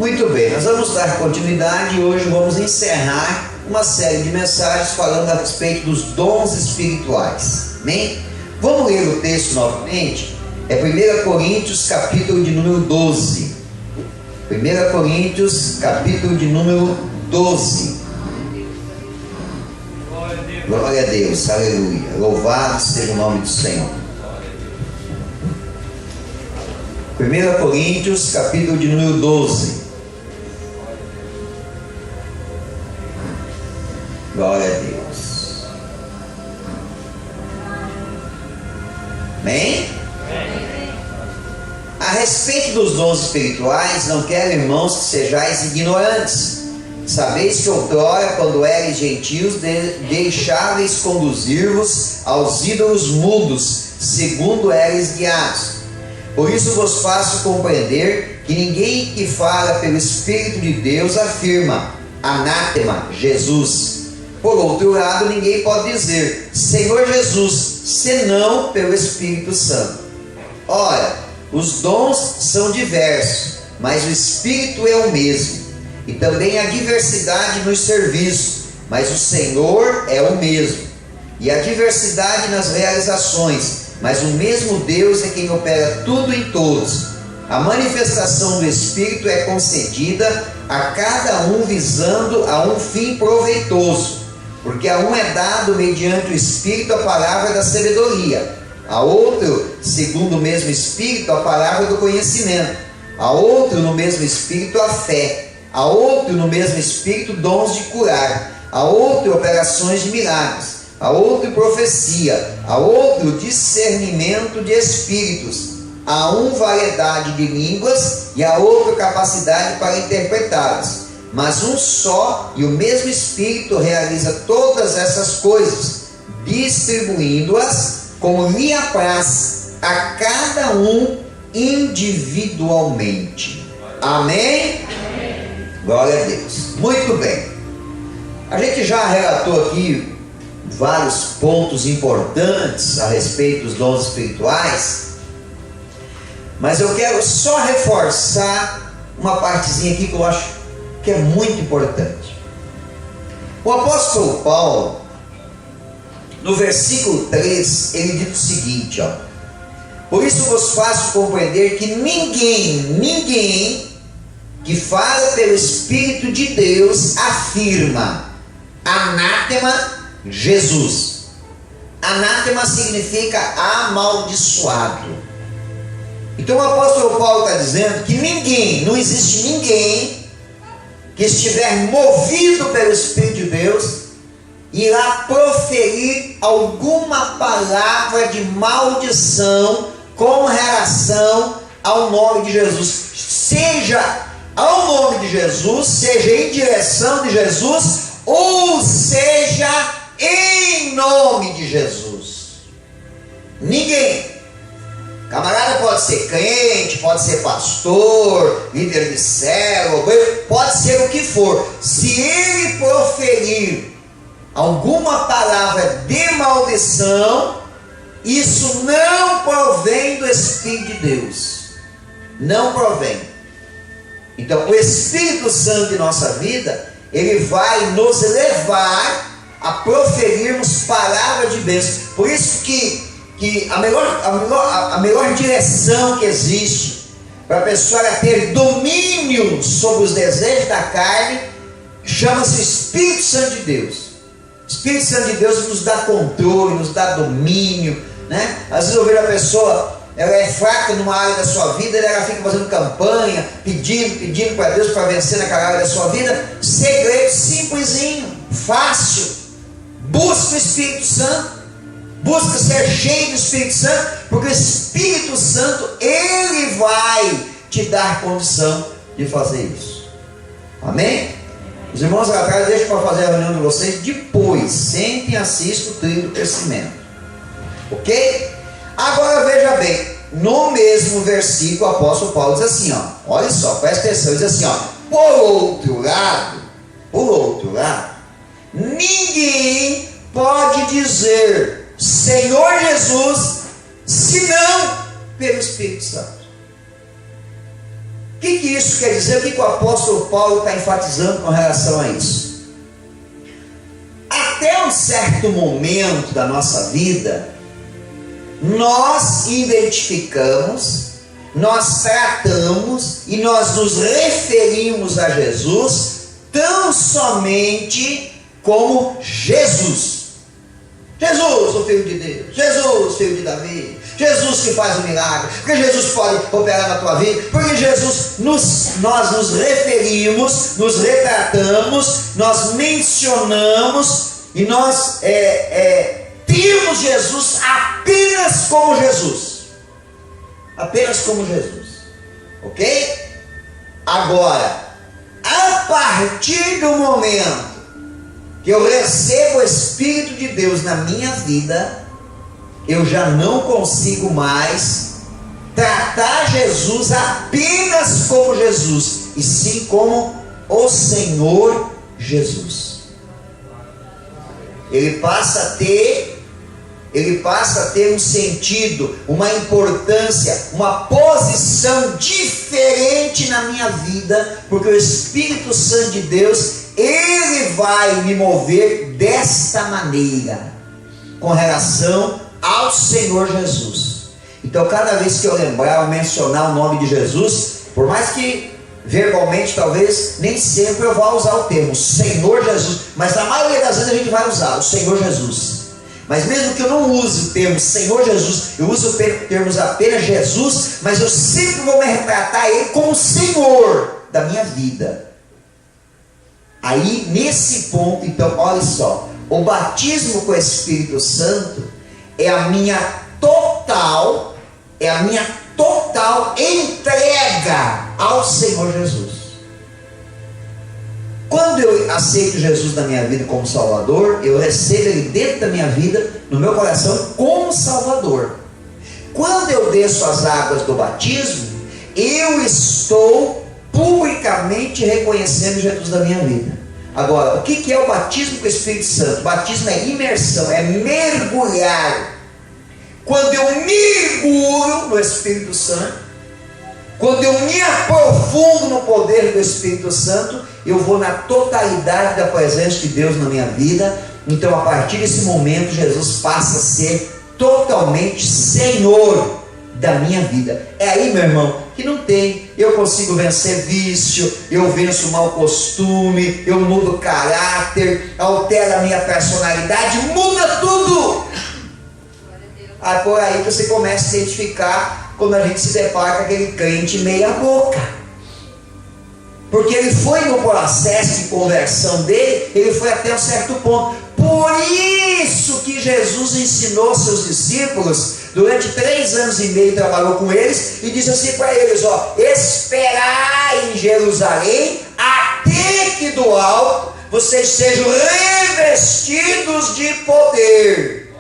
Muito bem, nós vamos dar continuidade e hoje vamos encerrar uma série de mensagens falando a respeito dos dons espirituais. Amém? Vamos ler o texto novamente? É 1 Coríntios, capítulo de número 12. 1 Coríntios, capítulo de número 12. Glória a Deus, aleluia. Louvado seja o nome do Senhor. 1 Coríntios, capítulo de número 12. Glória a Deus. Amém? A respeito dos dons espirituais, não quero, irmãos, que sejais ignorantes. Sabeis que outrora, quando eres gentios, deixáveis conduzir-vos aos ídolos mudos, segundo eres guiados. Por isso vos faço compreender que ninguém que fala pelo Espírito de Deus afirma, anátema, Jesus. Por outro lado, ninguém pode dizer, Senhor Jesus, senão pelo Espírito Santo. Ora, os dons são diversos, mas o Espírito é o mesmo. E também há diversidade nos serviços, mas o Senhor é o mesmo. E há diversidade nas realizações, mas o mesmo Deus é quem opera tudo em todos. A manifestação do Espírito é concedida a cada um visando a um fim proveitoso. Porque a um é dado mediante o Espírito a palavra da sabedoria, a outro, segundo o mesmo Espírito, a palavra do conhecimento, a outro no mesmo Espírito a fé, a outro no mesmo Espírito dons de curar, a outro operações de milagres, a outro profecia, a outro discernimento de espíritos, a um variedade de línguas e a outro capacidade para interpretá-las. Mas um só e o mesmo Espírito realiza todas essas coisas, distribuindo-as como lhe apraz a cada um individualmente. Amém? Glória a Deus. Muito bem. A gente já relatou aqui vários pontos importantes a respeito dos dons espirituais, mas eu quero só reforçar uma partezinha aqui que eu acho que é muito importante. O apóstolo Paulo, no versículo 3, ele diz o seguinte, ó: por isso vos faço compreender que ninguém que fala pelo Espírito de Deus afirma, anátema, Jesus. Anátema significa amaldiçoado. Então o apóstolo Paulo está dizendo que não existe ninguém que estiver movido pelo Espírito de Deus, irá proferir alguma palavra de maldição com relação ao nome de Jesus, seja ao nome de Jesus, seja em direção de Jesus, ou seja em nome de Jesus. Ninguém. Camarada pode ser crente, pode ser pastor, líder de célula, pode ser o que for. Se ele proferir alguma palavra de maldição, isso não provém do Espírito de Deus. Não provém. Então, o Espírito Santo em nossa vida, ele vai nos levar a proferirmos palavras de bênção. Por isso que a melhor direção que existe para a pessoa ter domínio sobre os desejos da carne chama-se Espírito Santo de Deus. O Espírito Santo de Deus nos dá controle, nos dá domínio, né? Às vezes eu vejo a pessoa, ela é fraca numa área da sua vida, ela fica fazendo campanha, pedindo para Deus para vencer naquela área da sua vida. Segredo simplesinho, fácil: busca o Espírito Santo. Busca ser cheio do Espírito Santo, porque o Espírito Santo, ele vai te dar condição de fazer isso. Amém? Os irmãos lá atrás deixam para fazer a reunião de vocês depois. Sentem e assistam o trilho do crescimento. Ok? Agora veja bem, no mesmo versículo o apóstolo Paulo diz assim, ó, olha só, presta atenção, diz assim, ó: por outro lado, ninguém pode dizer Senhor Jesus senão pelo Espírito Santo. O que isso quer dizer? O que o apóstolo Paulo está enfatizando com relação a isso? Até um certo momento da nossa vida, nós identificamos, nós tratamos e nós nos referimos a Jesus tão somente como Jesus. Jesus, o Filho de Deus. Jesus, Filho de Davi. Jesus que faz o milagre. Porque Jesus pode operar na tua vida. Porque Jesus, nós nos referimos, nos retratamos, nós mencionamos e nós temos Jesus apenas como Jesus. Apenas como Jesus. Ok? Agora, a partir do momento que eu recebo o Espírito de Deus na minha vida, eu já não consigo mais tratar Jesus apenas como Jesus, e sim como o Senhor Jesus. Ele passa a ter um sentido, uma importância, uma posição diferente na minha vida, porque o Espírito Santo de Deus, ele vai me mover desta maneira, com relação ao Senhor Jesus. Então, cada vez que eu lembrar ou mencionar o nome de Jesus, por mais que verbalmente, talvez, nem sempre eu vá usar o termo Senhor Jesus, mas na maioria das vezes a gente vai usar o Senhor Jesus. Mas mesmo que eu não use o termo Senhor Jesus, eu uso o termo apenas Jesus, mas eu sempre vou me retratar Ele como Senhor da minha vida. Aí, nesse ponto, então, olha só, o batismo com o Espírito Santo é a minha total entrega ao Senhor Jesus. Quando eu aceito Jesus na minha vida como Salvador, eu recebo Ele dentro da minha vida, no meu coração, como Salvador. Quando eu desço as águas do batismo, eu estou publicamente reconhecendo Jesus da minha vida. Agora, o que é o batismo com o Espírito Santo? O batismo é imersão, é mergulhar. Quando eu mergulho no Espírito Santo, quando eu me aprofundo no poder do Espírito Santo, eu vou na totalidade da presença de Deus na minha vida. Então, a partir desse momento, Jesus passa a ser totalmente Senhor da minha vida. É aí, meu irmão, que não tem, eu consigo vencer vício, eu venço mau costume, eu mudo caráter, altero a minha personalidade, muda tudo. Aí por aí você começa a se identificar quando a gente se depara com aquele crente meia boca, porque ele foi no processo de conversão dele, ele foi até um certo ponto. Por isso que Jesus ensinou seus discípulos, durante 3 anos e meio trabalhou com eles, e disse assim para eles, esperai em Jerusalém, até que do alto vocês sejam revestidos de poder.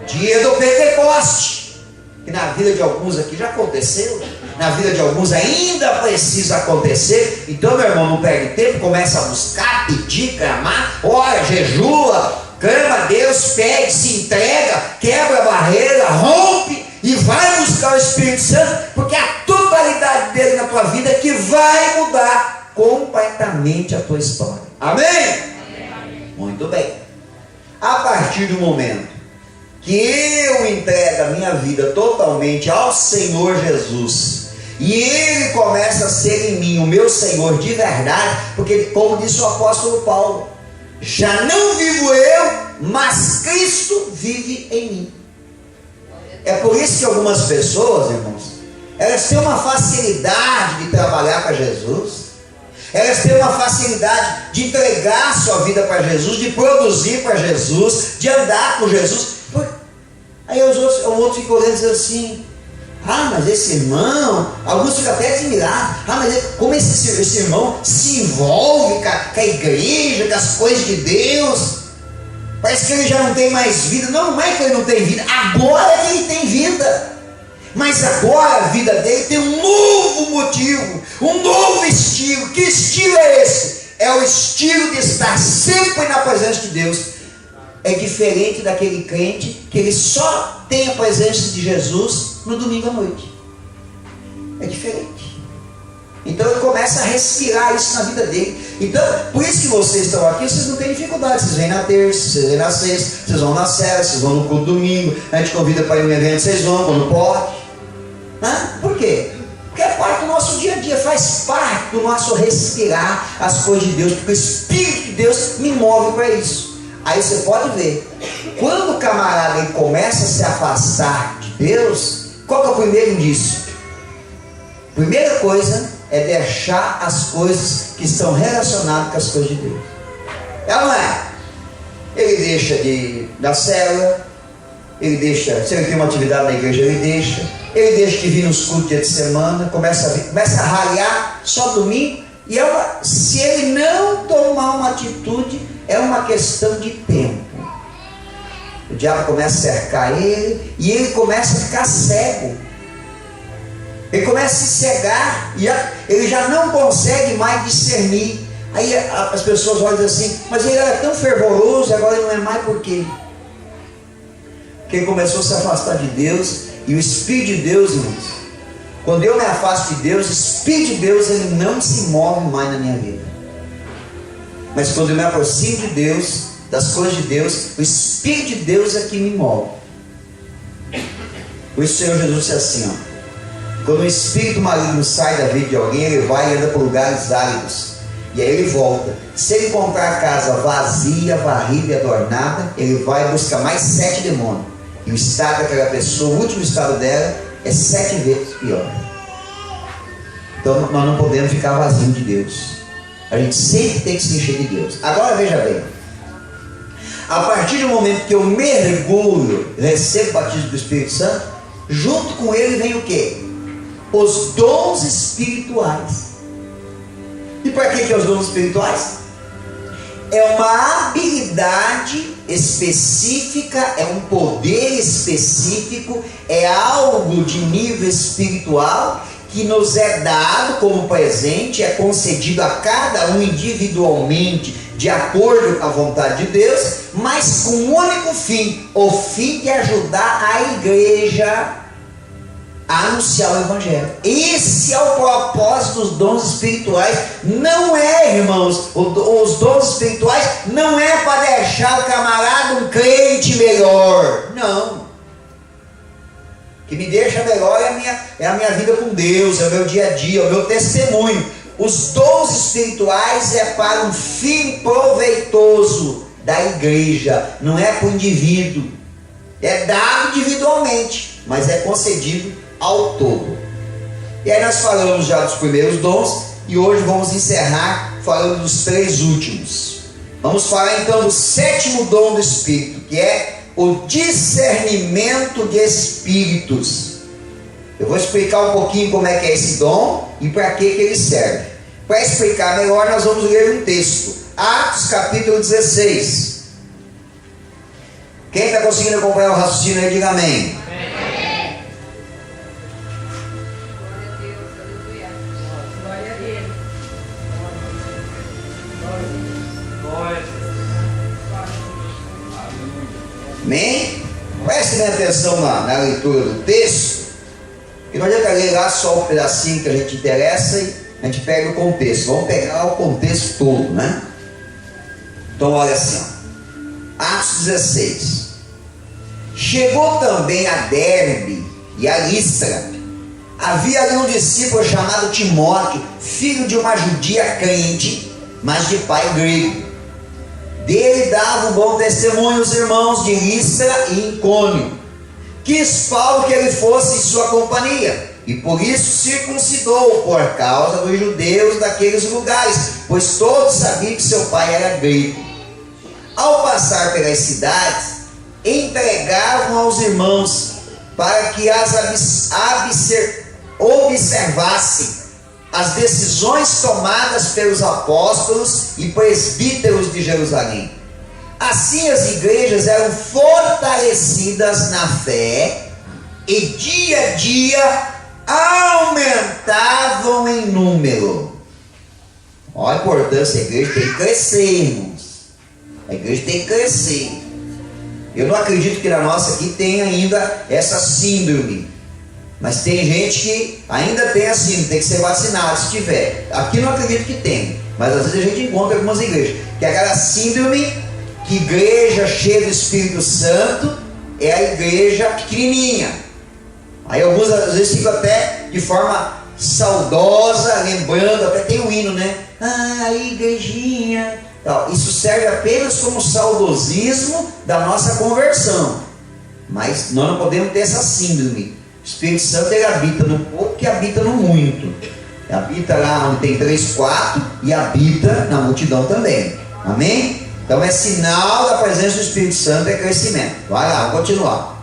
Dia do Pentecoste, que na vida de alguns aqui já aconteceu, na vida de alguns ainda precisa acontecer. Então, meu irmão, não perde tempo, começa a buscar, pedir, clamar, ora, jejua, clama a Deus, pede, se entrega, quebra a barreira, rompe e vai buscar o Espírito Santo, porque a totalidade dele na tua vida é que vai mudar completamente a tua história. Amém? Amém. Muito bem. A partir do momento que eu entrego a minha vida totalmente ao Senhor Jesus, e Ele começa a ser em mim o meu Senhor de verdade, porque como disse o apóstolo Paulo, já não vivo eu, mas Cristo vive em mim. É por isso que algumas pessoas, irmãos, elas têm uma facilidade de trabalhar para Jesus, elas têm uma facilidade de entregar sua vida para Jesus, de produzir para Jesus, de andar com Jesus. Aí os outros ficam olhando e dizem assim, mas esse irmão, alguns ficam até admirados, mas como esse irmão se envolve com a igreja, com as coisas de Deus, parece que ele já não tem mais vida. Não é que ele não tem vida, agora é que ele tem vida, mas agora a vida dele tem um novo motivo, um novo estilo. Que estilo é esse? É o estilo de estar sempre na presença de Deus. É diferente daquele crente que ele só tem a presença de Jesus no domingo à noite. É diferente. Então ele começa a respirar isso na vida dele. Então, por isso que vocês estão aqui, vocês não têm dificuldade. Vocês vêm na terça, vocês vêm na sexta, vocês vão na célula, vocês vão no culto domingo, a gente convida para ir em um evento, vocês vão quando pode. Por quê? Porque é parte do nosso dia a dia, faz parte do nosso respirar as coisas de Deus, porque o Espírito de Deus me move para isso. Aí você pode ver, quando o camarada ele começa a se afastar de Deus, qual que é o primeiro indício? Primeira coisa é deixar as coisas que estão relacionadas com as coisas de Deus. Ela não é. Ele deixa de ir na célula, ele deixa, se ele tem uma atividade na igreja, ele deixa de vir nos cultos dia de semana, começa a ralhar só domingo, e se ele não tomar uma atitude, é uma questão de tempo. O diabo começa a cercar ele, e ele começa a ficar cego. Ele começa a se cegar, e ele já não consegue mais discernir. Aí as pessoas olham assim, mas ele era tão fervoroso, agora ele não é mais por quê? Porque ele começou a se afastar de Deus, e o Espírito de Deus, irmãos, quando eu me afasto de Deus, o Espírito de Deus ele não se move mais na minha vida. Mas quando eu me aproximo de Deus, das coisas de Deus, o Espírito de Deus é que me move. Por isso o Senhor Jesus disse assim, quando o espírito maligno sai da vida de alguém, ele vai e anda por lugares áridos, e aí ele volta. Se ele encontrar a casa vazia, varrida e adornada, ele vai buscar mais 7 demônios, e o estado daquela pessoa, o último estado dela é 7 vezes pior. Então nós não podemos ficar vazios de Deus, a gente sempre tem que se encher de Deus. Agora veja bem, a partir do momento que eu mergulho, recebo o batismo do Espírito Santo, junto com ele vem o quê? Os dons espirituais. E para que é os dons espirituais? É uma habilidade específica, é um poder específico, é algo de nível espiritual que nos é dado como presente, é concedido a cada um individualmente, de acordo com a vontade de Deus, mas com um único fim, o fim de ajudar a igreja a anunciar o Evangelho. Esse é o propósito dos dons espirituais. Não é, irmãos, os dons espirituais não é para deixar o camarada um crente melhor. Não. O que me deixa melhor é a minha vida com Deus, é o meu dia a dia, é o meu testemunho. Os dons espirituais é para um fim proveitoso da igreja, não é para o indivíduo. É dado individualmente, mas é concedido ao todo. E aí nós falamos já dos primeiros dons, e hoje vamos encerrar falando dos 3 últimos. Vamos falar então do 7º dom do Espírito, que é o discernimento de espíritos. Eu vou explicar um pouquinho como é que é esse dom e para que ele serve. Para explicar melhor, nós vamos ler um texto, Atos capítulo 16. Quem está conseguindo acompanhar o raciocínio aí, diga amém. Amém? Preste bem atenção na leitura do texto, e não adianta ler lá só um pedacinho que a gente interessa e a gente pega o contexto. Vamos pegar o contexto todo, né? Então olha assim, Atos 16. Chegou também a Derbe e a Listra. Havia ali um discípulo chamado Timóteo, filho de uma judia crente, mas de pai grego. Dele dava um bom testemunho os irmãos de Listra e Icônio. Quis Paulo que ele fosse em sua companhia, e por isso circuncidou por causa dos judeus daqueles lugares, pois todos sabiam que seu pai era grego. Ao passar pelas cidades, entregavam aos irmãos para que observassem as decisões tomadas pelos apóstolos e presbíteros de Jerusalém. Assim as igrejas eram fortalecidas na fé e dia a dia aumentavam em número. Olha a importância, a igreja tem que crescer, irmãos. A igreja tem que crescer. Eu não acredito que na nossa aqui tenha ainda essa síndrome Mas tem gente que ainda tem assim, tem que ser vacinado se tiver. Aqui não acredito que tem, mas às vezes a gente encontra algumas igrejas, que é aquela síndrome que igreja cheia do Espírito Santo é a igreja pequenininha. Aí alguns às vezes ficam até de forma saudosa, lembrando, até tem um hino, né? Ah, igrejinha. Isso serve apenas como saudosismo da nossa conversão. Mas nós não podemos ter essa síndrome. O Espírito Santo ele habita no pouco e habita no muito. Habita lá onde tem 3, 4 e habita na multidão também. Amém? Então é sinal da presença do Espírito Santo, é crescimento. Vai lá, vamos continuar.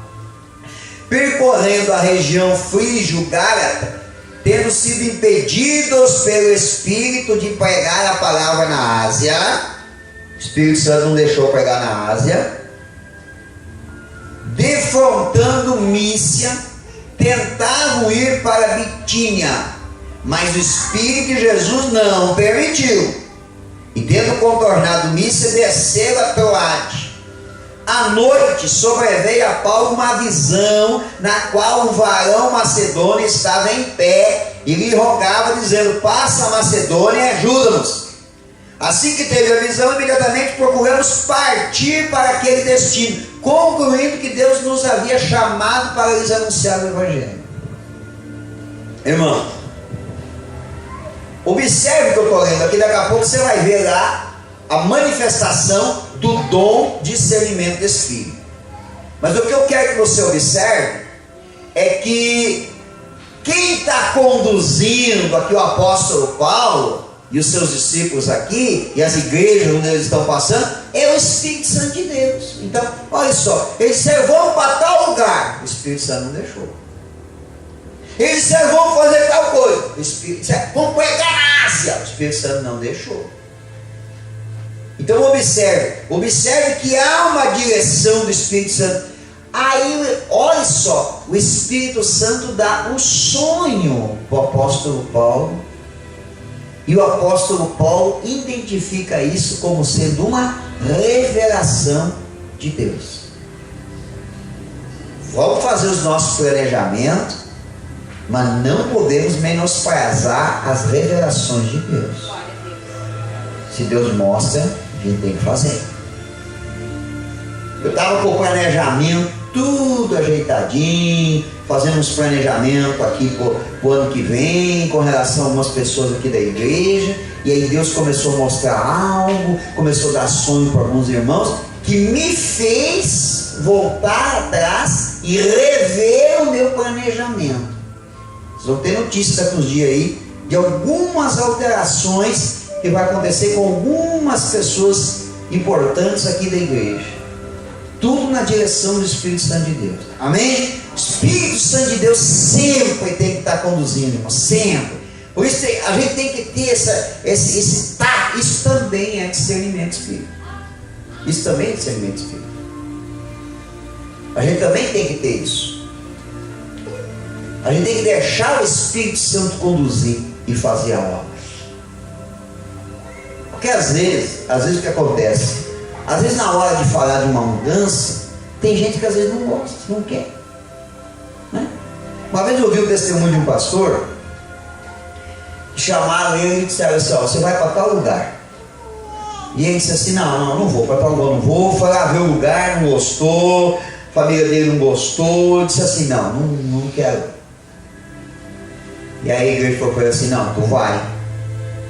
Percorrendo a região frígio-gálata, tendo sido impedidos pelo Espírito de pregar a palavra na Ásia, o Espírito Santo não deixou pregar na Ásia, defrontando Mísia, tentavam ir para Bitínia, mas o Espírito de Jesus não permitiu. E tendo contornado Mísia, desceram a Troade. À noite sobreveio a Paulo uma visão, na qual um varão macedônio estava em pé e lhe rogava, dizendo: passa a Macedônia e ajuda-nos. Assim que teve a visão, imediatamente procuramos partir para aquele destino, concluindo que Deus nos havia chamado para lhes anunciar o Evangelho. Irmão, observe o que eu estou lendo aqui, daqui a pouco você vai ver lá a manifestação do dom de discernimento desse filho. Mas o que eu quero que você observe é que quem está conduzindo aqui o apóstolo Paulo e os seus discípulos aqui, e as igrejas onde eles estão passando, é o Espírito Santo de Deus. Então, olha só, eles disseram: vamos para tal lugar, o Espírito Santo não deixou. Eles disseram: vamos fazer tal coisa, o Espírito Santo, vamos pregar na Ásia, o Espírito Santo não deixou. Então observe que há uma direção do Espírito Santo. Aí, olha só, o Espírito Santo dá um sonho para o apóstolo Paulo, e o apóstolo Paulo identifica isso como sendo uma revelação de Deus. Vamos fazer os nossos planejamentos, mas não podemos menosprezar as revelações de Deus. Se Deus mostra, a gente tem que fazer. Eu estava com o planejamento tudo ajeitadinho, fazendo uns planejamentos aqui para o ano que vem, com relação a algumas pessoas aqui da igreja, e aí Deus começou a mostrar algo, começou a dar sonho para alguns irmãos, que me fez voltar atrás e rever o meu planejamento. Vocês vão ter notícias daqui uns dias aí, de algumas alterações que vai acontecer com algumas pessoas importantes aqui da igreja. Tudo na direção do Espírito Santo de Deus. Amém? O Espírito Santo de Deus sempre tem que estar conduzindo, irmão. Sempre. Por isso a gente tem que ter esse tato. Isso também é discernimento espírita. Isso também é discernimento espírita. A gente também tem que ter isso. A gente tem que deixar o Espírito Santo conduzir e fazer a obra. Porque às vezes o que acontece? Às vezes na hora de falar de uma mudança, tem gente que às vezes não gosta, não quer, né? Uma vez eu ouvi o testemunho de um pastor, que chamaram ele e disseram assim: ó, você vai para tal lugar. E ele disse assim: não vou para tal lugar, não vou. Foi lá ver o lugar, não gostou, a família dele não gostou, disse assim: não quero. E aí a igreja falou para ele assim: não, tu vai.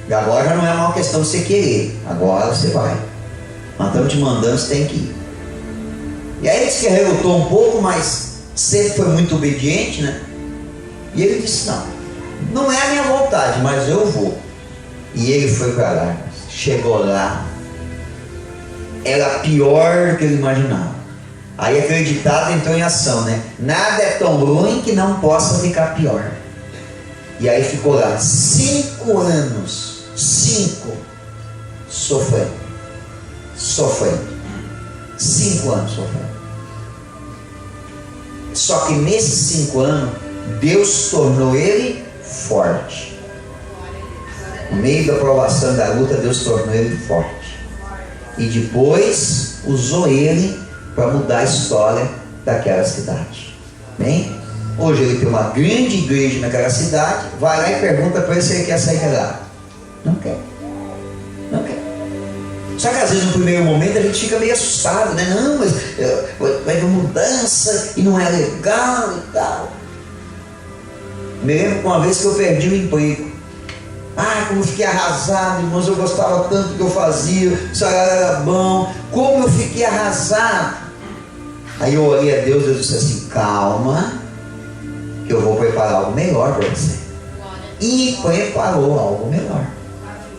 E agora já não é uma questão de você querer, agora você vai. Nós estamos te mandando, você tem que ir. E aí ele disse que relutou um pouco, mas sempre foi muito obediente, né? E ele disse: não é a minha vontade, mas eu vou. E ele foi para lá, chegou lá, era pior do que ele imaginava. Aí aquele ditado entrou em ação, né? Nada é tão ruim que não possa ficar pior. E aí ficou lá 5 anos, 5, sofrendo. 5 anos sofrendo. Só que nesses 5 anos, Deus tornou ele forte. No meio da provação da luta, Deus tornou ele forte. E depois usou ele para mudar a história daquela cidade. Bem? Hoje ele tem uma grande igreja naquela cidade, vai lá e pergunta para ele se ele quer sair casado. Não quer. Não quer. Só que às vezes no primeiro momento a gente fica meio assustado, né? Não, mas vai haver mudança e não é legal e tal. Me lembro uma vez que eu perdi o emprego. Como eu fiquei arrasado, irmãos, eu gostava tanto do que eu fazia, o salário era bom, como eu fiquei arrasado. Aí eu olhei a Deus e disse assim: calma, que eu vou preparar algo melhor para você. E preparou algo melhor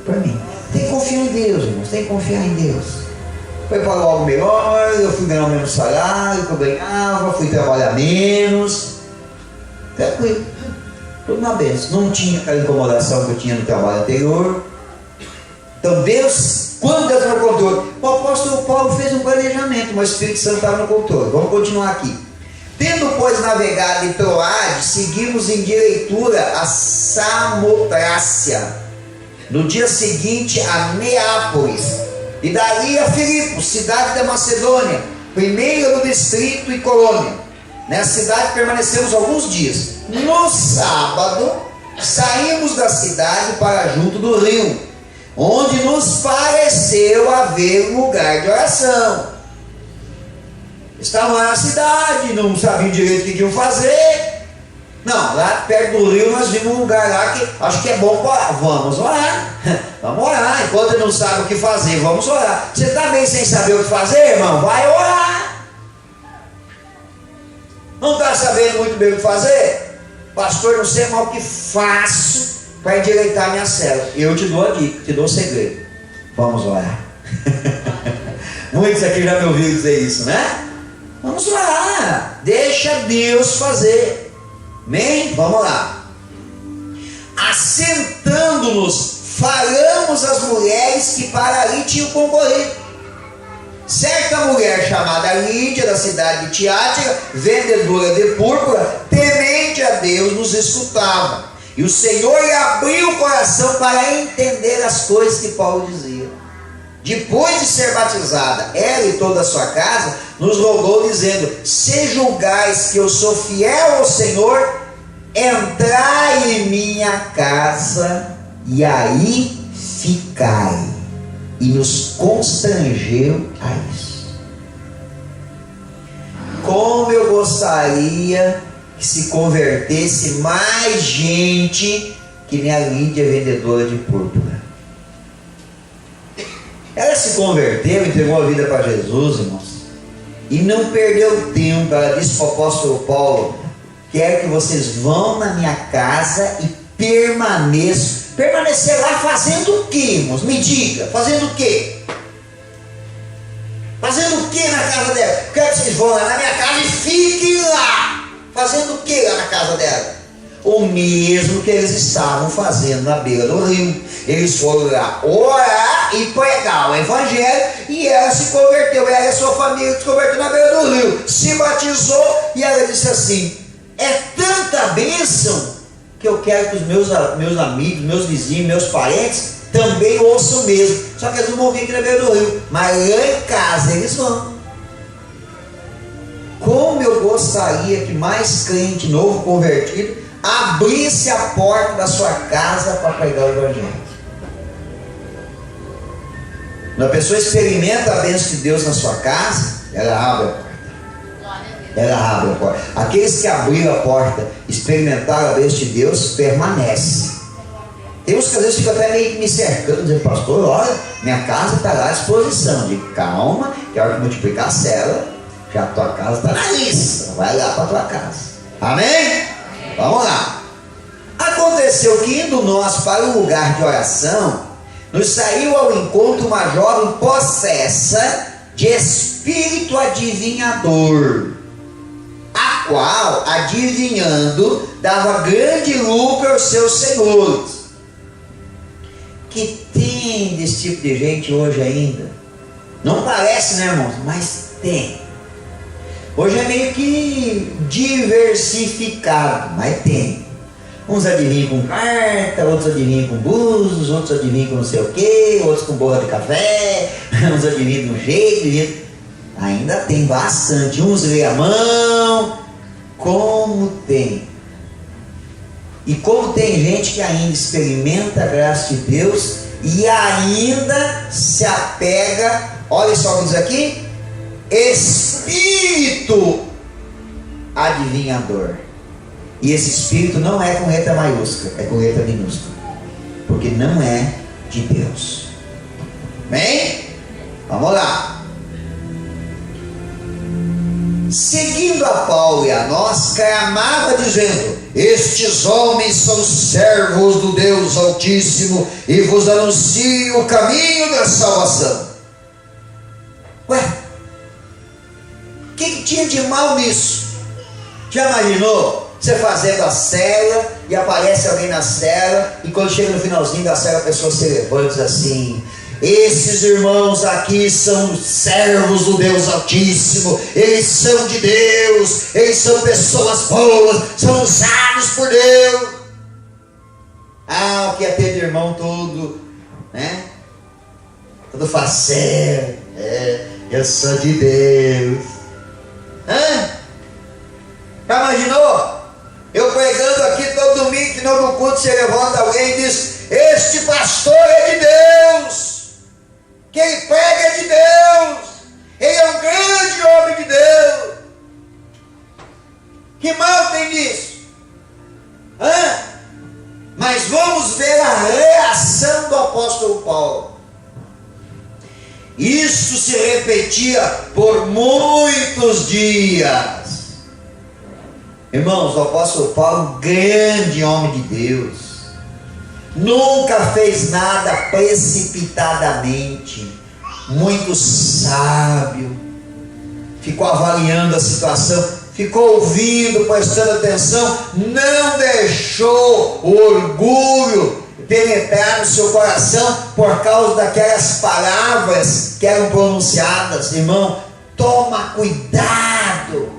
para mim. Tem que confiar em Deus, irmãos, tem que confiar em Deus. Preparou algo melhor, eu fui ganhar o mesmo salário que eu ganhava, fui trabalhar menos, tranquilo, tudo na bênção. Não tinha aquela incomodação que eu tinha no trabalho anterior. Então Deus, quando Deus está no controle, o apóstolo Paulo fez um planejamento, mas o Espírito Santo estava no controle. Vamos continuar aqui. Tendo, pois, navegado em Troade, seguimos em direitura a Samotrácia, no dia seguinte a Neápolis, e dali a Filipos, cidade da Macedônia, primeira no distrito e colônia. Nessa cidade permanecemos alguns dias. No sábado, saímos da cidade para junto do rio, onde nos pareceu haver um lugar de oração. Estavam lá na cidade, não sabiam direito o que iam fazer. Não, lá perto do rio nós vimos um lugar lá que acho que é bom para orar. Vamos orar. Vamos orar. Enquanto não sabe o que fazer, vamos orar. Você está bem sem saber o que fazer, irmão? Vai orar. Não está sabendo muito bem o que fazer? Pastor, não sei mal o que faço para endireitar minha célula. Eu te dou a dica, te dou o segredo. Vamos orar. Muitos aqui já me ouviram dizer isso, né? Vamos orar. Deixa Deus fazer. Amém? Vamos lá. Assentando-nos, falamos às mulheres que para ali tinham concorrido. Certa mulher chamada Lídia, da cidade de Tiátira, vendedora de púrpura, temente a Deus, nos escutava. E o Senhor lhe abriu o coração para entender as coisas que Paulo dizia. Depois de ser batizada, ela e toda a sua casa, nos rogou dizendo: se julgais que eu sou fiel ao Senhor, entrai em minha casa e aí ficai. E nos constrangeu a isso. Como eu gostaria que se convertesse mais gente que nem a Lídia, vendedora de púrpura. Ela se converteu, entregou a vida para Jesus, irmãos, e não perdeu tempo. Ela disse para o apóstolo Paulo: quero que vocês vão na minha casa e permanecer lá fazendo o que, irmãos? Me diga, fazendo o que? Fazendo o que na casa dela? Quero que vocês vão lá na minha casa e fiquem lá. Fazendo o que lá na casa dela? O mesmo que eles estavam fazendo na beira do rio. Eles foram lá orar e pregar o evangelho, e ela se converteu. Ela e a sua família se converteu na beira do rio, se batizou, e ela disse assim: é tanta bênção que eu quero que os meus amigos, meus vizinhos, meus parentes também ouçam mesmo. Só que eles não vão vir aqui na beira do rio, mas lá em casa eles vão. Como eu gostaria que mais crente novo convertido abrisse a porta da sua casa para pregar o evangelho. Quando a pessoa experimenta a bênção de Deus na sua casa, ela abre a porta. Ela abre a porta. Aqueles que abriram a porta, experimentaram a bênção de Deus, permanecem. Tem uns que às vezes ficam até meio que me cercando, dizendo: pastor, olha, minha casa está lá à disposição. De calma, que a hora que multiplicar a célula, já a tua casa está na lista. Vai lá para a tua casa. Amém? Vamos lá. Aconteceu que, indo nós para o lugar de oração, nos saiu ao encontro uma jovem possessa de espírito adivinhador, a qual, adivinhando, dava grande lucro aos seus senhores. Que tem desse tipo de gente hoje ainda? Não parece, né, irmãos? Mas tem. Hoje é meio que diversificado, mas tem. Uns adivinham com carta, outros adivinham com búzios, outros adivinham com não sei o que, outros com borra de café, uns adivinham de um jeito. Ainda tem bastante. Uns lê a mão, como tem. E como tem gente que ainda experimenta a graça de Deus e ainda se apega, olha só o que diz aqui, espírito adivinhador. E esse espírito não é com letra maiúscula, é com letra minúscula, porque não é de Deus. Bem? Vamos lá. Seguindo a Paulo e a nós, clamava dizendo: estes homens são servos do Deus Altíssimo e vos anunciam o caminho da salvação. Ué, o que tinha de mal nisso? Já imaginou você fazendo a célula e aparece alguém na célula e quando chega no finalzinho da célula a pessoa se levanta e diz assim: esses irmãos aqui são servos do Deus Altíssimo, eles são de Deus, eles são pessoas boas, são usados por Deus. Ah, o que é ter de irmão todo, né? Todo faceiro, eu sou de Deus. Já imaginou? Eu pregando aqui todo domingo, final do culto, você levanta alguém e diz: este pastor é de Deus. Quem ele prega é de Deus, ele é um grande homem de Deus. Que mal tem nisso? Mas vamos ver a reação do apóstolo Paulo. Isso se repetia por muitos dias. Irmãos, o apóstolo Paulo, grande homem de Deus, nunca fez nada precipitadamente, muito sábio, ficou avaliando a situação, ficou ouvindo, prestando atenção, não deixou o orgulho penetrar no seu coração por causa daquelas palavras que eram pronunciadas. Irmão, toma cuidado.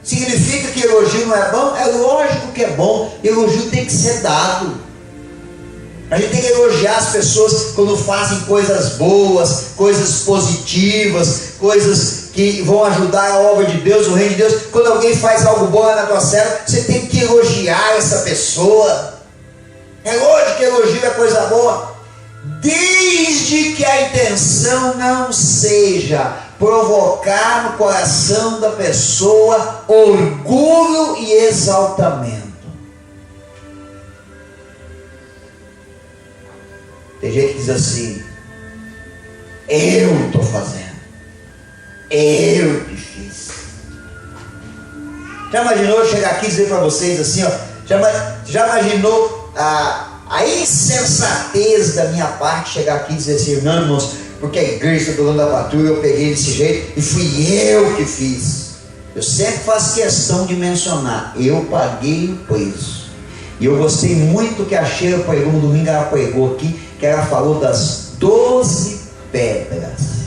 Significa que elogio não é bom? É lógico que é bom, elogio tem que ser dado. A gente tem que elogiar as pessoas quando fazem coisas boas, coisas positivas, coisas que vão ajudar a obra de Deus, o reino de Deus. Quando alguém faz algo bom na tua célula, você tem que elogiar essa pessoa. É lógico que elogio é coisa boa, desde que a intenção não seja provocar no coração da pessoa orgulho e exaltamento. Tem gente que diz assim: eu estou fazendo, eu que fiz. Já imaginou eu chegar aqui e dizer para vocês assim, ó, já imaginou a insensatez da minha parte chegar aqui e dizer assim: não, irmãos, porque a igreja está dando a patrulha, eu peguei desse jeito e fui eu que fiz. Eu sempre faço questão de mencionar: eu paguei o preço. E eu gostei muito que a Sheila pregou no domingo, ela pregou aqui, que ela falou das 12 pedras.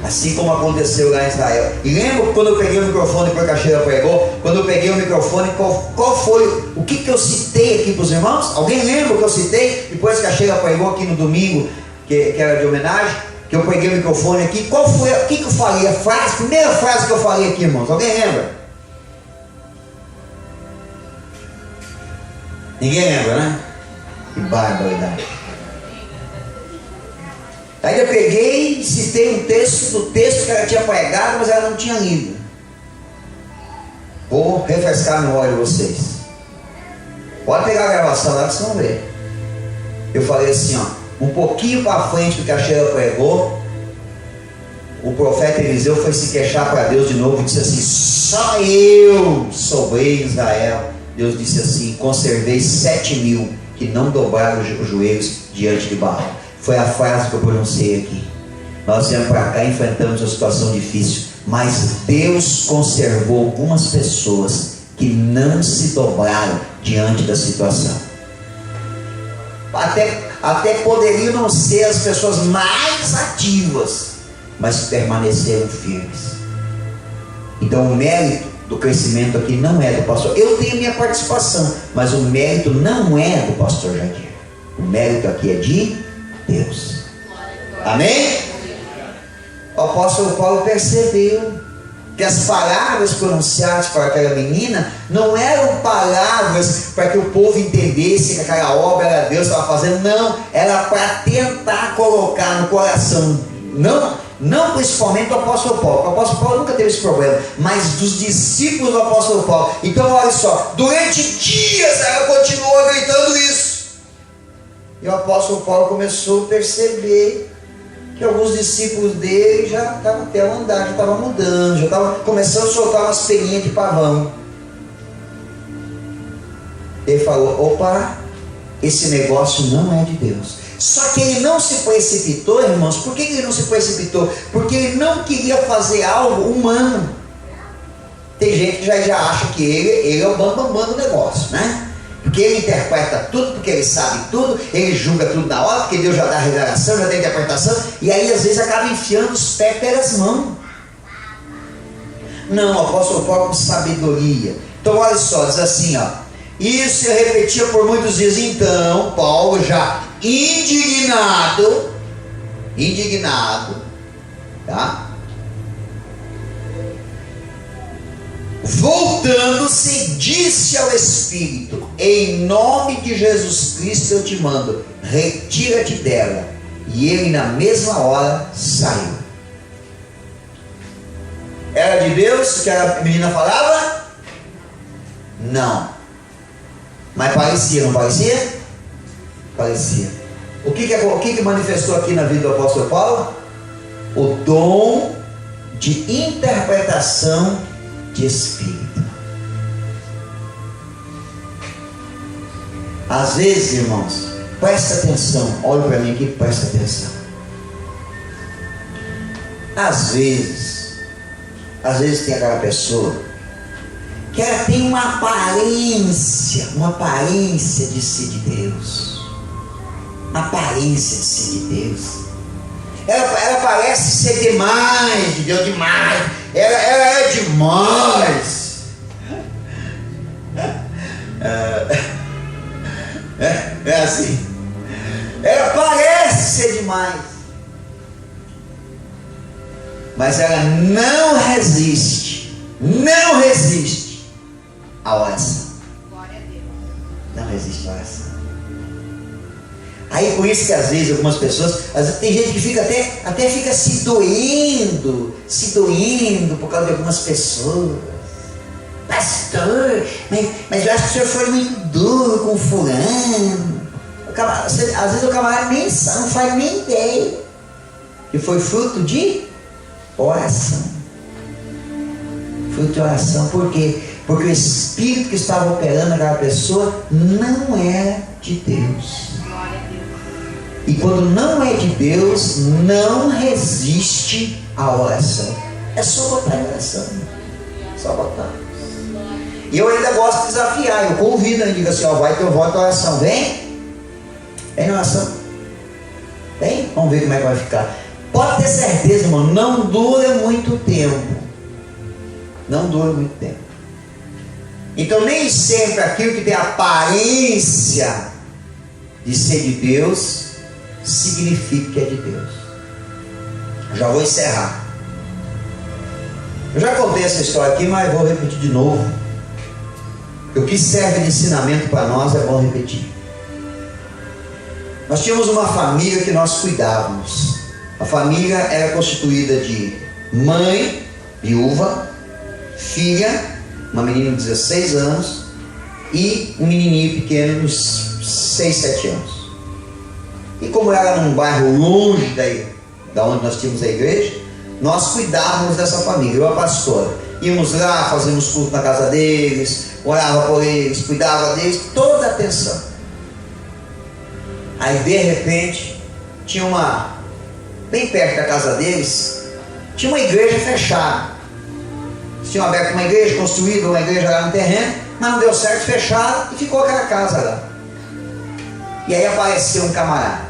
Assim como aconteceu lá em Israel. E lembra quando eu peguei o microfone, depois que a Sheila pregou, quando eu peguei o microfone, qual foi, o que eu citei aqui para os irmãos? Alguém lembra o que eu citei? Depois que a Sheila pregou aqui no domingo, que era de homenagem, que eu peguei o microfone aqui, qual foi, o que eu falei? A primeira frase que eu falei aqui, irmãos, alguém lembra? Ninguém lembra, né? Que barbaridade. Aí eu peguei e citei um texto do texto que ela tinha pregado, mas ela não tinha lido. Vou refrescar no olho de vocês. Pode pegar a gravação lá que vocês vão ver. Eu falei assim, ó, um pouquinho para frente do que a Sheila pregou, o profeta Eliseu foi se queixar para Deus de novo e disse assim: só eu sobrei em Israel. Deus disse assim: conservei 7.000 que não dobraram os joelhos diante de Baal. Foi a frase que eu pronunciei aqui. Nós viemos para cá e enfrentamos uma situação difícil, mas Deus conservou algumas pessoas que não se dobraram diante da situação. Até poderiam não ser as pessoas mais ativas, mas permaneceram firmes. Então o mérito do crescimento aqui não é do pastor. Eu tenho minha participação, mas o mérito não é do pastor Jadir. O mérito aqui é de Deus. Amém? O apóstolo Paulo percebeu que as palavras pronunciadas para aquela menina não eram palavras para que o povo entendesse que aquela obra era Deus estava fazendo, não, era para tentar colocar no coração, não principalmente do apóstolo Paulo. O apóstolo Paulo nunca teve esse problema, mas dos discípulos do apóstolo Paulo. Então olha só, durante dias ela continuou gritando isso, e o apóstolo Paulo começou a perceber que alguns discípulos dele já estavam até a andar, já estavam mudando, já estavam começando a soltar umas peninhas de pavão. Ele falou: opa, esse negócio não é de Deus. Só que ele não se precipitou, irmãos. Por que ele não se precipitou? Porque ele não queria fazer algo humano. Tem gente que já acha que ele é o bambambam do negócio, né? Porque ele interpreta tudo, porque ele sabe tudo, ele julga tudo na hora, porque Deus já dá a revelação, já dá a interpretação, e aí às vezes acaba enfiando os pés pelas mãos. Não, o apóstolo Paulo com sabedoria. Então olha só, diz assim, ó, isso eu repetia por muitos dias. Então Paulo, já indignado, tá? Voltando-se, disse ao Espírito: em nome de Jesus Cristo eu te mando, retira-te dela. E ele na mesma hora saiu. Era de Deus o que a menina falava? Não. Mas parecia, não parecia? Parecia. O que manifestou aqui na vida do apóstolo Paulo? O dom de interpretação de Espírito. Às vezes, irmãos, presta atenção, olha para mim aqui, presta atenção. Às vezes tem aquela pessoa que ela tem uma aparência de ser de Deus, uma aparência de ser de Deus. Ela parece ser demais de Deus, demais. Ela é demais. É assim. Ela parece ser demais, mas ela não resiste à oração. Não resiste à oração. Aí por isso que às vezes algumas pessoas, tem gente que fica até fica se doendo por causa de algumas pessoas. Pastor, mas eu acho que o senhor foi muito duro com o fulano. Às vezes o camarada nem sabe, não faz nem ideia que foi fruto de oração. Fruto de oração. Por quê? Porque o espírito que estava operando aquela pessoa não era de Deus. E quando não é de Deus, não resiste à oração. É só botar em oração. Só botar. E eu ainda gosto de desafiar. Eu convido, eu digo assim, ó, vai que eu volto à oração. Vem na oração. Vem, vamos ver como é que vai ficar. Pode ter certeza, irmão, não dura muito tempo. Não dura muito tempo. Então nem sempre aquilo que tem aparência de ser de Deus significa que é de Deus. Já vou encerrar. Eu já contei essa história aqui, mas vou repetir de novo. O que serve de ensinamento para nós é bom repetir. Nós tínhamos uma família que nós cuidávamos. A família era constituída de mãe, viúva, filha, uma menina de 16 anos e um menininho pequeno de 6, 7 anos. E como era num bairro longe da onde nós tínhamos a igreja, nós cuidávamos dessa família, eu e a pastora. Íamos lá, fazíamos culto na casa deles, orava por eles, cuidava deles, toda a atenção. Aí de repente, bem perto da casa deles, tinha uma igreja fechada. Eles tinham aberto uma igreja, construído uma igreja lá no terreno, mas não deu certo, fecharam e ficou aquela casa lá. E aí apareceu um camarada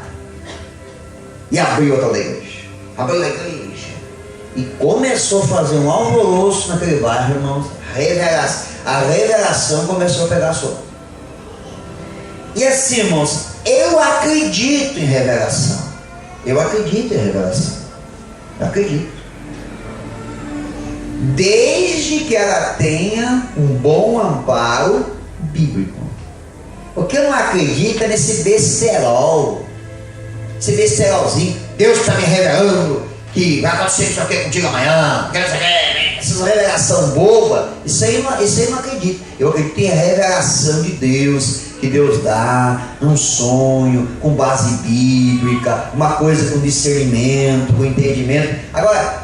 e abriu a tal da igreja. Abriu a igreja e começou a fazer um alvoroço naquele bairro, irmãos. A revelação começou a pegar solto. E assim, irmãos, eu acredito em revelação. Eu acredito. desde que ela tenha um bom amparo bíblico. Porque eu não acredito nesse besterol, esse besterolzinho. Deus está me revelando que vai acontecer isso aqui contigo amanhã, essa revelação boba. Isso aí eu não acredito. Eu acredito em revelação de Deus, que Deus dá um sonho com base bíblica, uma coisa com discernimento, com entendimento. Agora,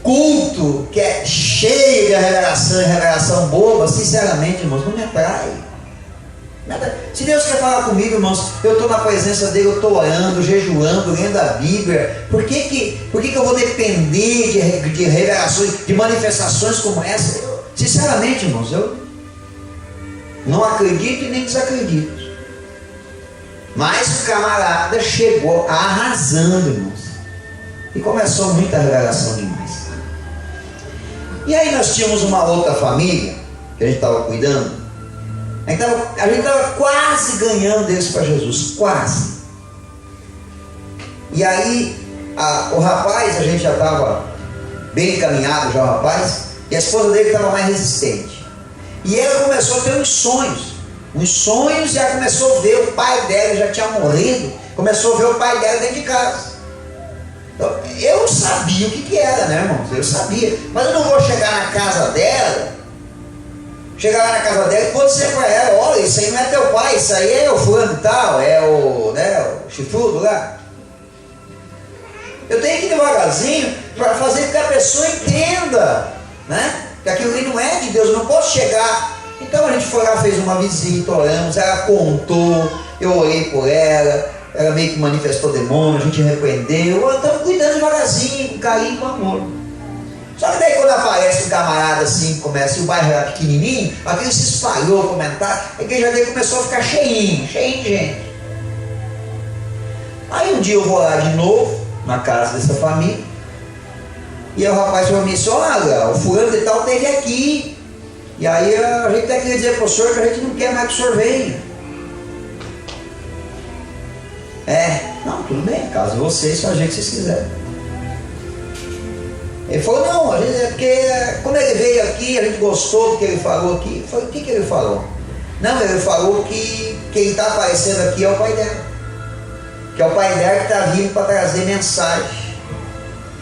culto que é cheio de revelação boba, sinceramente, irmãos, não me atrai. Se Deus quer falar comigo, irmãos, eu estou na presença dele, eu estou orando, jejuando, lendo a Bíblia. Por que eu vou depender de revelações, de manifestações como essa? Sinceramente, irmãos, eu não acredito e nem desacredito. Mas o camarada chegou arrasando, irmãos, e começou muita revelação demais. E aí nós tínhamos uma outra família que a gente estava cuidando. A gente estava quase ganhando eles para Jesus, quase. E aí o rapaz, a gente já estava bem encaminhado já, o rapaz, e a esposa dele estava mais resistente. E ela começou a ter uns sonhos, e ela começou a ver o pai dela, já tinha morrido, começou a ver o pai dela dentro de casa. Então, eu sabia o que era, né, irmãos? Eu sabia, mas eu não vou chegar na casa dela. Chegar lá na casa dela e pode dizer para ela: olha, isso aí não é teu pai, isso aí é o fulano e tal, é o chifrudo lá. Eu tenho que ir devagarzinho para fazer com que a pessoa entenda, né? Que aquilo ali não é de Deus, eu não posso chegar. Então a gente foi lá, fez uma visita, oramos, ela contou, eu orei por ela meio que manifestou demônio, a gente repreendeu, estamos cuidando devagarzinho, com carinho, com amor. Só que daí quando aparece um camarada assim, começa, e o bairro era pequenininho, aquilo se espalhou, comentário, a igreja dele começou a ficar cheinho de gente. Aí um dia eu vou lá de novo, na casa dessa família, e aí o rapaz falou assim: olha, o fulano de tal teve aqui, e aí a gente até queria dizer para o senhor que a gente não quer mais que o senhor venha. Não, tudo bem, caso vocês fazem o que vocês quiserem. Ele falou: não, a gente, é porque quando ele veio aqui, a gente gostou do que ele falou aqui. Eu falei: o que ele falou? Não, ele falou que quem está aparecendo aqui é o pai dela, que é o pai dela que está vindo para trazer mensagem.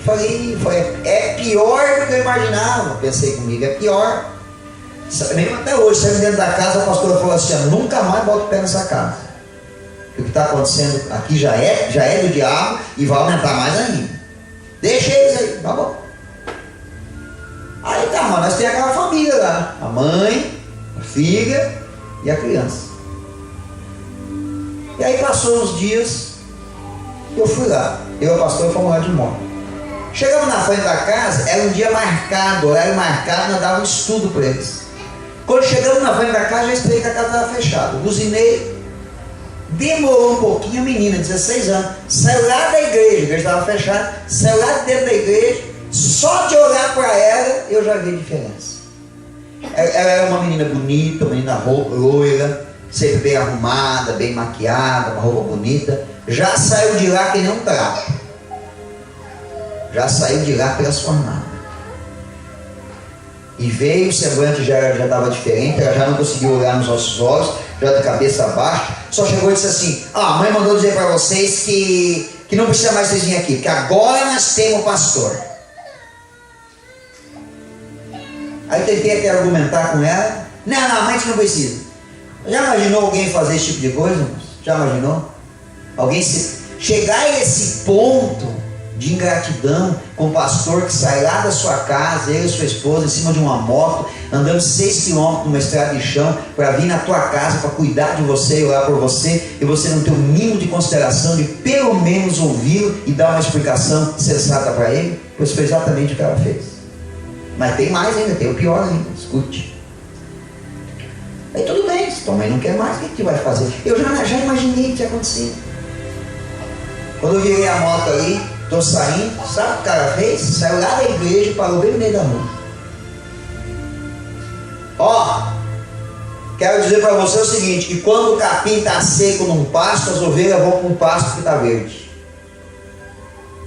Falei, é pior do que eu imaginava. Pensei comigo, é pior. Mesmo até hoje, saindo dentro da casa, a pastora falou assim: nunca mais bota o pé nessa casa. O que está acontecendo aqui já é do diabo e vai aumentar mais ainda. Deixa eles aí, tá bom. Aí tá, mas nós temos aquela família lá, a mãe, a filha e a criança. E aí passou uns dias, eu fui lá, eu e a pastora fomos lá de moto. Chegamos na frente da casa, era um dia marcado, horário marcado, nós dávamos um estudo para eles. Quando chegamos na frente da casa, já esperei que a casa estava fechada. Buzinei, demorou um pouquinho, a menina, 16 anos, saiu lá da igreja, a igreja estava fechada, saiu lá de dentro da igreja. Só de olhar para ela, eu já vi a diferença. Ela era uma menina bonita, uma menina loira, sempre bem arrumada, bem maquiada, uma roupa bonita. Já saiu de lá que nem um trapo. Já saiu de lá transformada. E veio, o semblante já estava diferente, ela já não conseguia olhar nos nossos olhos, já de cabeça abaixo. Só chegou e disse assim: a mãe mandou dizer para vocês que não precisa mais vocês virem aqui, porque agora nós temos o pastor. Aí eu tentei até argumentar com ela. Não, a mãe não precisa. Já imaginou alguém fazer esse tipo de coisa, irmãos? Já imaginou? Alguém chegar a esse ponto de ingratidão com o pastor que sai lá da sua casa, ele e sua esposa, em cima de uma moto, andando 6 quilômetros numa estrada de chão, para vir na tua casa, para cuidar de você e orar por você, e você não ter o mínimo de consideração de pelo menos ouvi-lo e dar uma explicação sensata para ele? Pois foi exatamente o que ela fez. Mas tem mais ainda, tem o pior ainda, escute. Aí tudo bem, se tua mãe não quer mais, o que vai fazer? Eu já imaginei o que ia acontecer. Quando eu virei a moto ali, estou saindo, sabe o que o cara fez? Saiu lá da igreja e parou bem no meio da rua. Quero dizer para você o seguinte, que quando o capim está seco num pasto, as ovelhas vão para um pasto que está verde.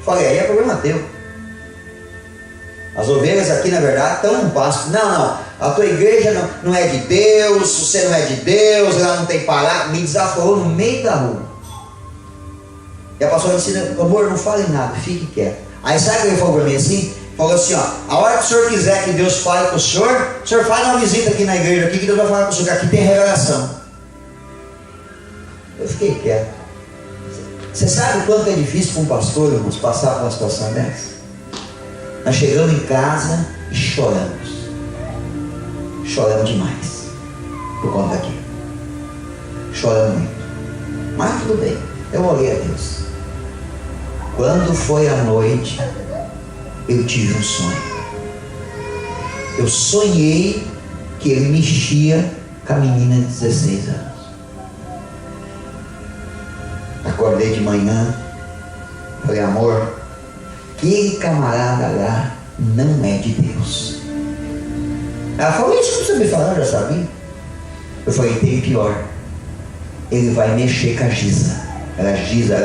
Falei, aí é problema teu. As ovelhas aqui, na verdade, estão no pasto. Não, a tua igreja não é de Deus, você não é de Deus, ela não tem palavra. Me desaforou no meio da rua. E a pastora disse: amor, não fale nada, fique quieto. Aí sabe o que ele falou para mim assim? Falou assim: ó, a hora que o senhor quiser que Deus fale com o senhor faz uma visita aqui na igreja, aqui, que Deus vai falar com o senhor, que aqui tem revelação. Eu fiquei quieto. Você sabe o quanto é difícil para um pastor, irmãos, passar por uma situação dessa? Nós chegamos em casa e choramos. Choramos demais por conta daquilo. Choramos muito. Mas tudo bem, eu orei a Deus. Quando foi a noite, eu tive um sonho. Eu sonhei que ele mexia com a menina de 16 anos. Acordei de manhã, falei: amor, aquele camarada lá não é de Deus. Ela falou: isso que você me falou, eu já sabia. Eu falei: tem pior, ele vai mexer com a Giza. Era Giza,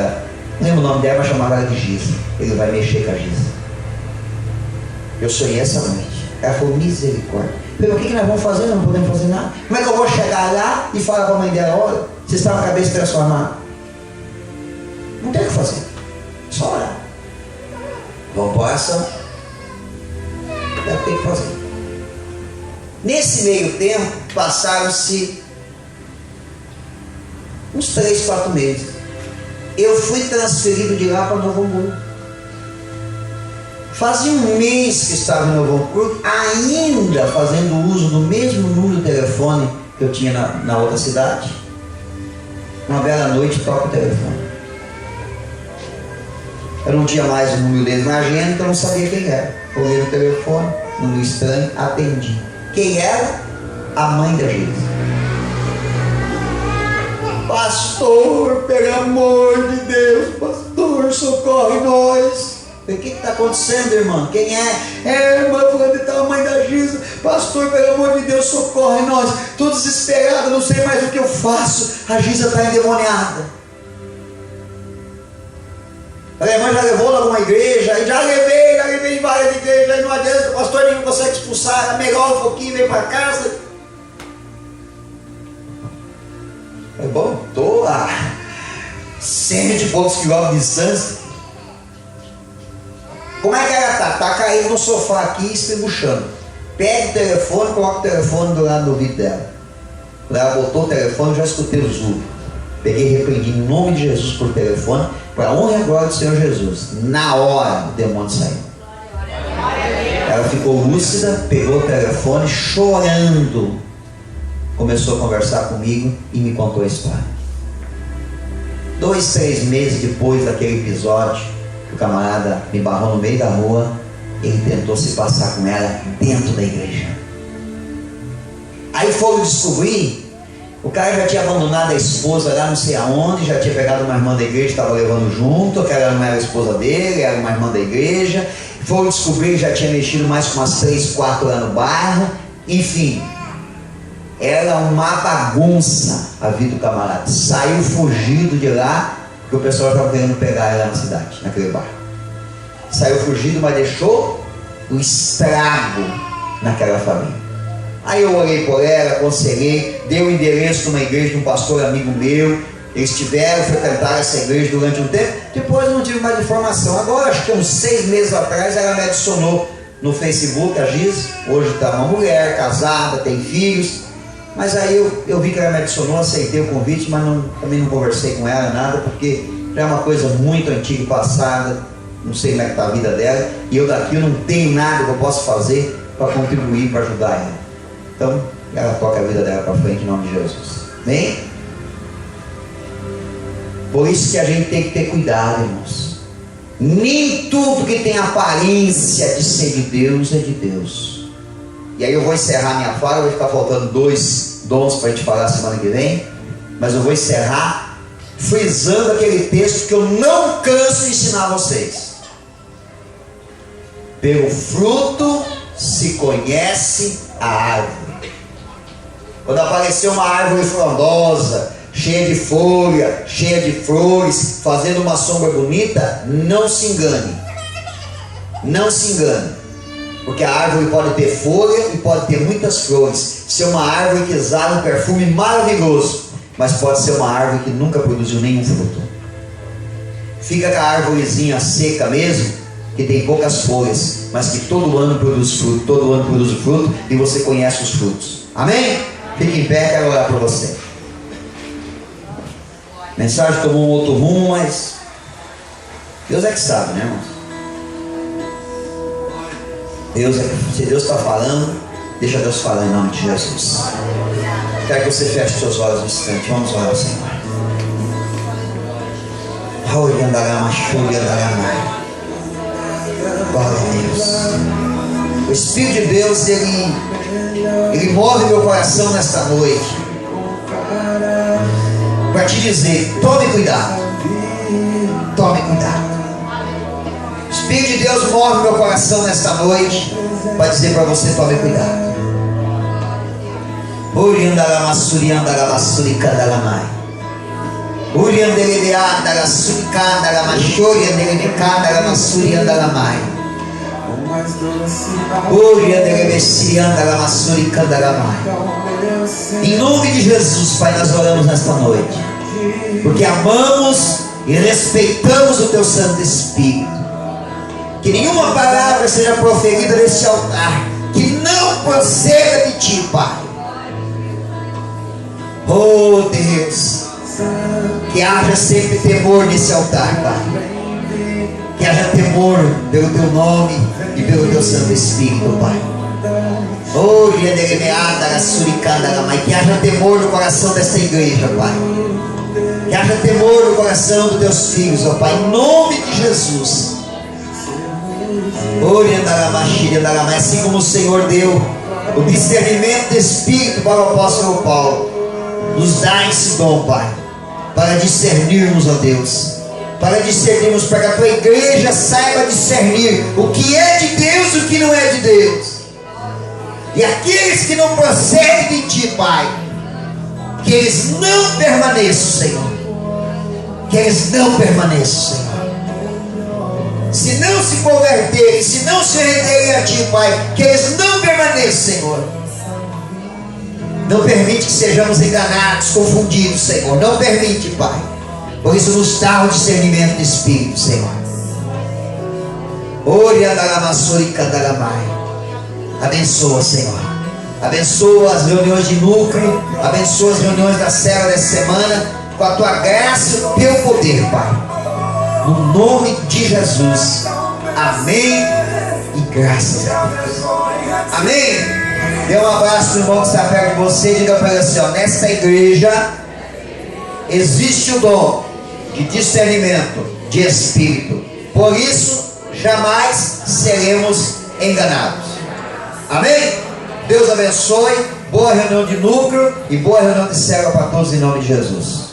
não lembro o nome dela, mas chamava ela de Giza. Ele vai mexer com a Giza. Eu sonhei essa noite. Ela falou: misericórdia. Eu falei: o que nós vamos fazer? Nós não podemos fazer nada. Como é que eu vou chegar lá e falar para a mãe dela: olha, vocês estão com a cabeça transformada? Não tem o que fazer, só orar. Vamos para a ação. É o que tem que fazer. Nesse meio tempo, passaram-se uns 3, 4 meses. Eu fui transferido de lá para Novo Hamburgo. Fazia um mês que estava em Novo Hamburgo, ainda fazendo uso do mesmo número de telefone que eu tinha na outra cidade. Uma bela noite, toca o telefone. Eu não tinha mais o número deles na agenda, então eu não sabia quem era. Olhei no telefone, número estranho, atendi. Quem era? A mãe da Giza. Pastor, pelo amor de Deus, pastor, socorre nós. O que está acontecendo, irmã? Quem é? Irmã, onde está a mãe da Giza? Pastor, pelo amor de Deus, socorre nós. Estou desesperado, não sei mais o que eu faço. A Giza está endemoniada. A irmã já levou lá numa igreja, e já levei em várias igrejas, aí não adianta, o pastor nem consegue expulsar, melhora um pouquinho, vem para casa. É bom, estou a 100 e poucos quilômetros de distância. Como é que ela está? Está caindo no sofá aqui, estribuchando. Pega o telefone, coloca o telefone do lado do ouvido dela. Quando ela botou o telefone, eu já escutei o zurro. Peguei e repreendi em nome de Jesus por telefone, para a honra e a glória do Senhor Jesus. Na hora o demônio saiu. Ela ficou lúcida, pegou o telefone, chorando, começou a conversar comigo e me contou a história. 2, 3 meses depois daquele episódio, o camarada me barrou no meio da rua, ele tentou se passar com ela dentro da igreja. Aí foram descobrir. O cara já tinha abandonado a esposa lá não sei aonde, já tinha pegado uma irmã da igreja, estava levando junto, aquela não era a esposa dele, era uma irmã da igreja. Foram descobrir que já tinha mexido mais com umas 3, 4 lá no bairro. Enfim, era uma bagunça a vida do camarada. Saiu fugido de lá, porque o pessoal estava querendo pegar ela na cidade, naquele bairro. Saiu fugido, mas deixou o estrago naquela família. Aí eu orei por ela, aconselhei, dei o endereço de uma igreja de um pastor amigo meu. Eles frequentaram essa igreja durante um tempo. Depois eu não tive mais informação. Agora, acho que uns 6 meses atrás, ela me adicionou no Facebook, a Giz. Hoje está uma mulher, casada, tem filhos. Mas aí eu vi que ela me adicionou, aceitei o convite, mas também não conversei com ela, nada, porque já é uma coisa muito antiga e passada. Não sei como é que está a vida dela. E eu daqui eu não tenho nada que eu possa fazer para contribuir, para ajudar ela. Então, ela toca a vida dela para frente em nome de Jesus. Amém? Por isso que a gente tem que ter cuidado, irmãos. Nem tudo que tem aparência de ser de Deus é de Deus. E aí eu vou encerrar minha fala. Vai ficar faltando 2 dons para a gente falar semana que vem. Mas eu vou encerrar frisando aquele texto que eu não canso de ensinar a vocês. Pelo fruto se conhece a árvore. Quando apareceu uma árvore frondosa, cheia de folha, cheia de flores, fazendo uma sombra bonita, não se engane. Não se engane. Porque a árvore pode ter folha e pode ter muitas flores, ser uma árvore que exala um perfume maravilhoso, mas pode ser uma árvore que nunca produziu nenhum fruto. Fica com a árvorezinha seca mesmo, que tem poucas folhas, mas que todo ano produz fruto, todo ano produz fruto, e você conhece os frutos. Amém? Fique em pé, quero orar por você. A mensagem tomou um outro rumo, mas Deus é que sabe, né, irmãos? Se Deus está falando, deixa Deus falar em nome de Jesus. Quero que você feche seus olhos um instante. Vamos orar, Senhor. Glória a Deus. O Espírito de Deus, Ele move meu coração nesta noite para te dizer: tome cuidado. Tome cuidado. O Espírito de Deus move meu coração nesta noite para dizer para você: tome cuidado. Em nome de Jesus, Pai, nós oramos nesta noite, porque amamos e respeitamos o Teu Santo Espírito. Que nenhuma palavra seja proferida nesse altar que não proceda de Ti, Pai. Oh Deus, que haja sempre temor nesse altar, Pai. Que haja temor pelo Teu nome e pelo Teu Santo Espírito, Pai. Oh, que haja temor no coração desta igreja, Pai. Que haja temor no coração dos Teus filhos, ó Pai, em nome de Jesus. Assim como o Senhor deu o discernimento do Espírito para o apóstolo Paulo, nos dá esse dom, Pai, para discernirmos, ó Deus, para discernirmos, para que a Tua igreja saiba discernir o que é de Deus e o que não é de Deus. E aqueles que não procedem de Ti, Pai, que eles não permaneçam, Senhor. Que eles não permaneçam, Senhor. Se não se converterem, se não se renderem a Ti, Pai, que eles não permaneçam, Senhor. Não permite que sejamos enganados, confundidos, Senhor. Não permite, Pai. Por isso nos dá o discernimento do Espírito, Senhor. Abençoa, Senhor. Abençoa as reuniões de núcleo. Abençoa as reuniões da célula dessa semana, com a Tua graça e o Teu poder, Pai. No nome de Jesus. Amém. E graças a Deus. Amém. Dê um abraço no irmão que está perto de você. Diga para ele assim: ó, nesta igreja existe o dom de discernimento de espírito. Por isso jamais seremos enganados. Amém? Deus abençoe. Boa reunião de núcleo e boa reunião de célula para todos em nome de Jesus.